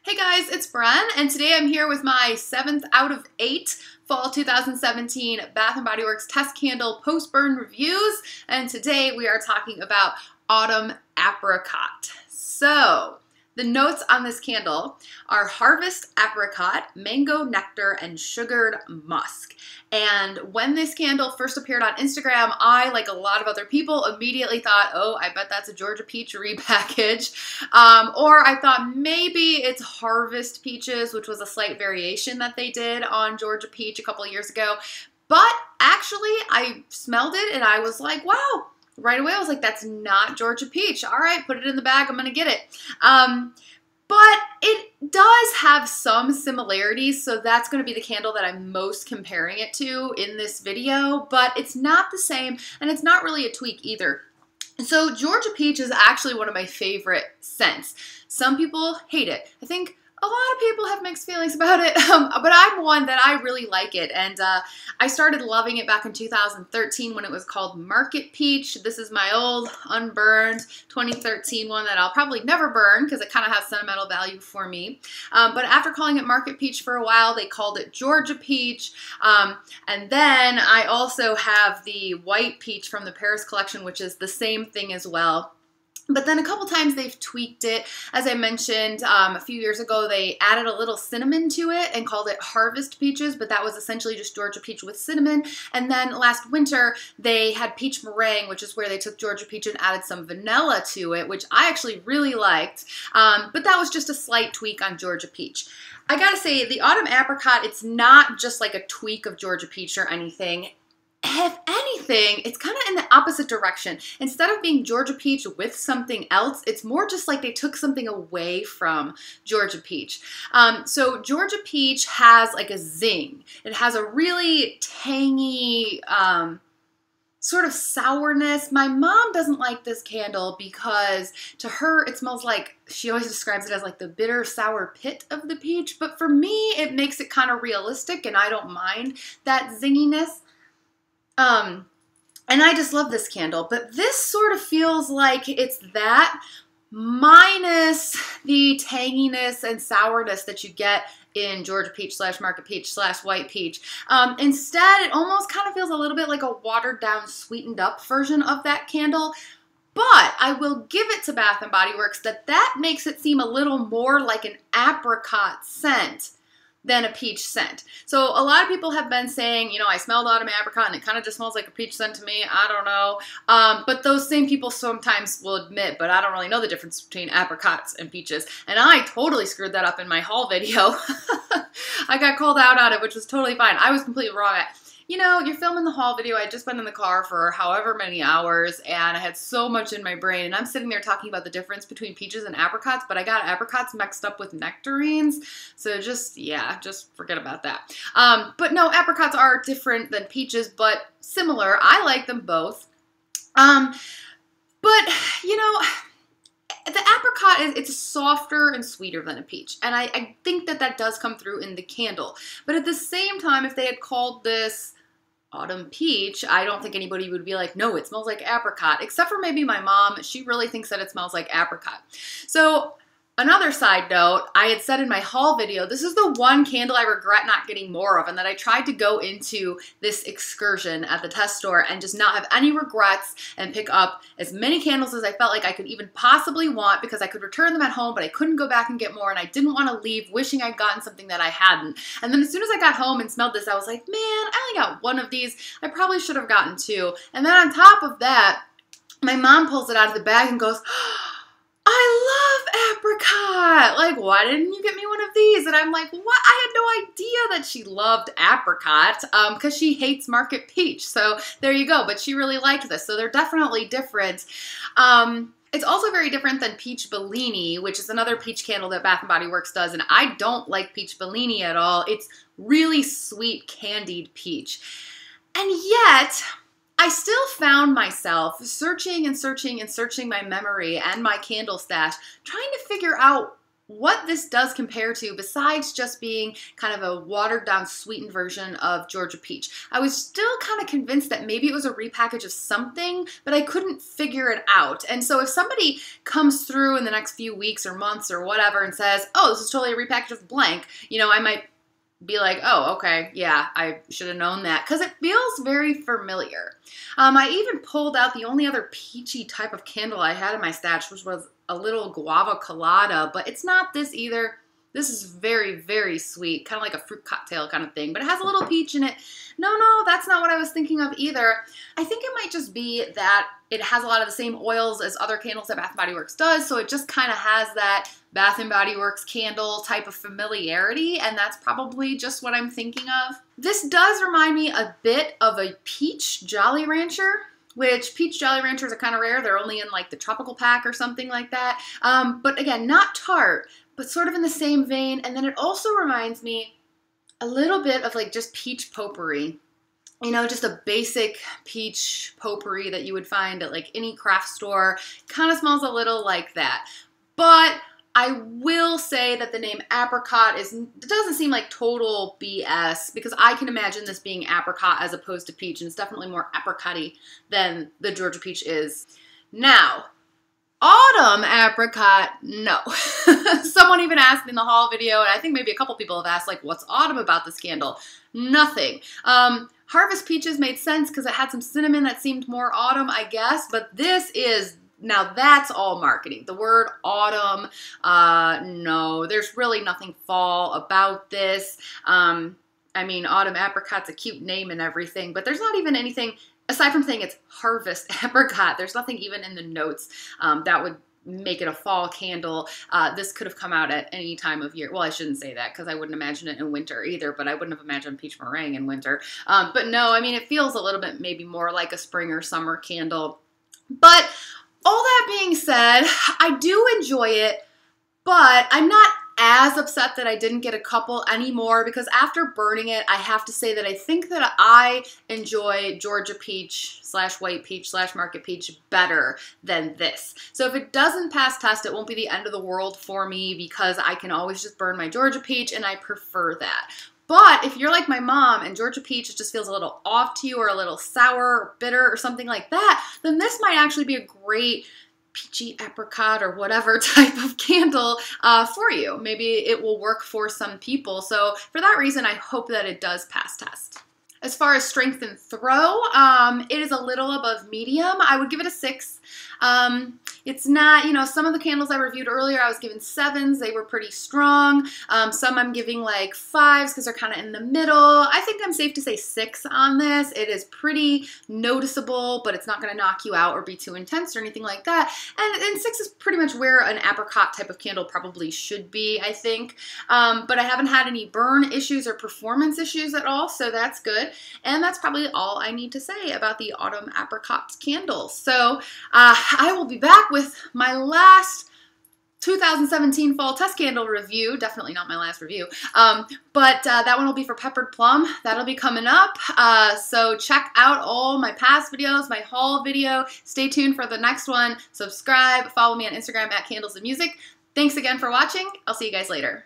Hey guys, it's Bren, and today I'm here with my 7th out of 8 Fall 2017 Bath & Body Works Test Candle Post-Burn Reviews, and today we are talking about Autumn Apricot. So, the notes on this candle are Harvest Apricot, Mango Nectar, and Sugared Musk. And when this candle first appeared on Instagram, I, like a lot of other people, immediately thought, oh, I bet that's a Georgia Peach repackage. Or I thought maybe it's Harvest Peaches, which was a slight variation that they did on Georgia Peach a couple of years ago. But actually, I smelled it and I was like, wow. Right away, I was like, that's not Georgia Peach. All right, put it in the bag. I'm going to get it. But it does have some similarities, so that's going to be the candle that I'm most comparing it to in this video, but it's not the same, and it's not really a tweak either. So Georgia Peach is actually one of my favorite scents. Some people hate it. I think a lot of people have mixed feelings about it, but I'm one that I really like it, and I started loving it back in 2013 when it was called Market Peach. This is my old unburned 2013 one that I'll probably never burn because it kind of has sentimental value for me. But after calling it Market Peach for a while, they called it Georgia Peach, and then I also have the White Peach from the Paris collection, which is the same thing as well. But then a couple times they've tweaked it. As I mentioned, a few years ago, they added a little cinnamon to it and called it Harvest Peaches, but that was essentially just Georgia Peach with cinnamon. And then last winter, they had Peach Meringue, which is where they took Georgia Peach and added some vanilla to it, which I actually really liked. But that was just a slight tweak on Georgia Peach. I gotta say, the Autumn Apricot, it's not just like a tweak of Georgia Peach or anything. If anything, it's kind of in the opposite direction. Instead of being Georgia Peach with something else, it's more just like they took something away from Georgia Peach. So Georgia Peach has like a zing. It has a really tangy sort of sourness. My mom doesn't like this candle because to her it smells like, she always describes it as like the bitter sour pit of the peach. But for me, it makes it kind of realistic and I don't mind that zinginess. And I just love this candle, but this sort of feels like it's that minus the tanginess and sourness that you get in Georgia Peach / Market Peach / White Peach. Instead, it almost kind of feels a little bit like a watered down, sweetened up version of that candle. But I will give it to Bath & Body Works that makes it seem a little more like an apricot scent than a peach scent. So a lot of people have been saying, you know, I smelled Autumn Apricot and it kind of just smells like a peach scent to me. I don't know. But those same people sometimes will admit, but I don't really know the difference between apricots and peaches. And I totally screwed that up in my haul video. I got called out on it, which was totally fine. I was completely wrong at, you know, you're filming the haul video. I had just been in the car for however many hours and I had so much in my brain and I'm sitting there talking about the difference between peaches and apricots, but I got apricots mixed up with nectarines. So just, yeah, just forget about that. But no, apricots are different than peaches, but similar. I like them both. But, you know, the apricot, it's softer and sweeter than a peach. And I think that does come through in the candle. But at the same time, if they had called this Autumn Peach, I don't think anybody would be like, no, it smells like apricot, except for maybe my mom. She really thinks that it smells like apricot. So another side note, I had said in my haul video, this is the one candle I regret not getting more of, and that I tried to go into this excursion at the test store and just not have any regrets and pick up as many candles as I felt like I could even possibly want because I could return them at home, but I couldn't go back and get more, and I didn't want to leave wishing I'd gotten something that I hadn't. And then as soon as I got home and smelled this, I was like, man, I only got one of these. I probably should have gotten two. And then on top of that, my mom pulls it out of the bag and goes, I love apricot. Like, why didn't you get me one of these? And I'm like, what? I had no idea that she loved apricot because she hates Market Peach. So there you go. But she really liked this. So they're definitely different. It's also very different than Peach Bellini, which is another peach candle that Bath & Body Works does. And I don't like Peach Bellini at all. It's really sweet candied peach. And yet I still found myself searching and searching and searching my memory and my candle stash, trying to figure out what this does compare to, besides just being kind of a watered down sweetened version of Georgia Peach. I was still kind of convinced that maybe it was a repackage of something, but I couldn't figure it out. And so if somebody comes through in the next few weeks or months or whatever and says, oh, this is totally a repackage of blank, you know, I might be like, oh, okay, yeah, I should have known that, because it feels very familiar. I even pulled out the only other peachy type of candle I had in my stash, which was a little guava colada, but it's not this either. This is very, very sweet, kind of like a fruit cocktail kind of thing, but it has a little peach in it. No, that's not what I was thinking of either. I think it might just be that it has a lot of the same oils as other candles that Bath & Body Works does, so it just kind of has that Bath & Body Works candle type of familiarity, and that's probably just what I'm thinking of. This does remind me a bit of a peach Jolly Rancher, which peach Jolly Ranchers are kind of rare. They're only in like the tropical pack or something like that. But again, not tart, but sort of in the same vein. And then it also reminds me a little bit of like just peach potpourri. You know, just a basic peach potpourri that you would find at like any craft store. Kind of smells a little like that. But I will say that the name apricot doesn't seem like total BS, because I can imagine this being apricot as opposed to peach, and it's definitely more apricot-y than the Georgia Peach is. Now, Autumn Apricot, no. Someone even asked me in the haul video, and I think maybe a couple people have asked, like, what's autumn about this candle? Nothing. Harvest Peaches made sense because it had some cinnamon that seemed more autumn, I guess, but this is... Now that's all marketing. The word autumn, no, there's really nothing fall about this. I mean, Autumn Apricot's a cute name and everything, but there's not even anything, aside from saying it's Harvest Apricot, there's nothing even in the notes that would make it a fall candle. This could have come out at any time of year. Well, I shouldn't say that because I wouldn't imagine it in winter either, but I wouldn't have imagined peach meringue in winter. But no, I mean, it feels a little bit maybe more like a spring or summer candle. But all that being said, I do enjoy it, but I'm not as upset that I didn't get a couple anymore, because after burning it, I have to say that I think that I enjoy Georgia Peach / White Peach / Market Peach better than this. So if it doesn't pass test, it won't be the end of the world for me, because I can always just burn my Georgia Peach, and I prefer that. But if you're like my mom and Georgia Peach just feels a little off to you, or a little sour or bitter or something like that, then this might actually be a great peachy apricot or whatever type of candle for you. Maybe it will work for some people. So for that reason, I hope that it does pass test. As far as strength and throw, it is a little above medium. I would give it a 6. It's not, you know, some of the candles I reviewed earlier, I was giving 7s. They were pretty strong. Some I'm giving like 5s because they're kind of in the middle. I think I'm safe to say 6 on this. It is pretty noticeable, but it's not going to knock you out or be too intense or anything like that. And 6 is pretty much where an apricot type of candle probably should be, I think. But I haven't had any burn issues or performance issues at all, so that's good. And that's probably all I need to say about the Autumn Apricot candle. So I will be back with my last 2017 fall test candle review. Definitely not my last review. But that one will be for Peppered Plum. That'll be coming up. So check out all my past videos, my haul video. Stay tuned for the next one. Subscribe. Follow me on Instagram at Candles and Music. Thanks again for watching. I'll see you guys later.